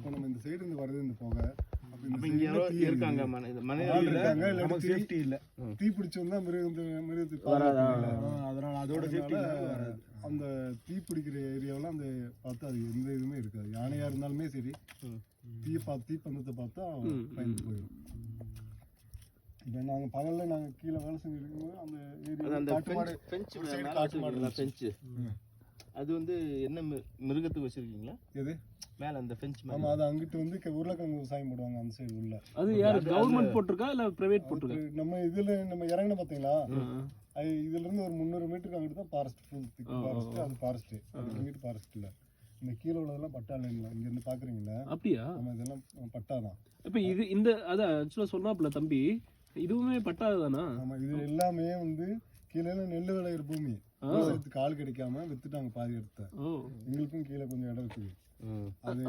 இப்போ நம்ம இந்த சைடு இருந்து வருது இந்த போக இருக்காங்க சேஃப்டி இல்ல தீ பிடிச்சு வந்தா மிருகத்துக்கு அதனால அதோட சேஃப்டி அந்த தீ பிடிக்கிற ஏரியாவில் அந்த பார்த்தா அது எந்த இதுவுமே இருக்காது. யானையா இருந்தாலுமே சரி தீப்பந்தத்தை பார்த்தா பயந்து போயிடும். இப்போ நாங்கள் பகலில் நாங்கள் கீழே வேலை செஞ்சுருக்கும்போது அந்த ஏரியா அது வந்து என்ன மிருகத்துக்கு வச்சிருக்கீங்களா? எது மேல அந்த ஃபென்ச் மேல? ஆமா, அது அங்கிட்டு வந்து உருளைக்கிழங்கு விவசாயம் போடுவாங்க அந்த சைடு உள்ள. அது யார் கவர்மெண்ட் போட்டிருக்கா இல்ல பிரைவேட் போட்டிருக்கா? நம்ம இதுல நம்ம இறங்கின பாத்தீங்களா, இதுல இருந்து ஒரு 300 மீட்டருக்கு அங்கிட்டு தான் ஃபாரஸ்ட், ஃபுல் திக் ஃபாரஸ்ட். அது ஃபாரஸ்ட், இங்கிட்டு ஃபாரஸ்ட் இல்ல. இந்த கீழே உள்ளதெல்லாம் பட்டா இல்ல. இங்க இருந்து பாக்குறீங்களா? அப்படியா? நம்ம இதெல்லாம் பட்டா தான். இப்ப இது இந்த அத ஆக்சுவலா சொன்னாப்ல தம்பி, இதுவுமே பட்டா தானா? ஆமா, இது எல்லாமே வந்து கீழே நெல் விளையிற பூமி. விவசாயத்துக்கு ஆள் கிடைக்காம வித்துட்டாங்க பாதி இடத்த. எங்களுக்கும் கீழே கொஞ்சம் இடம் இருக்குது. அது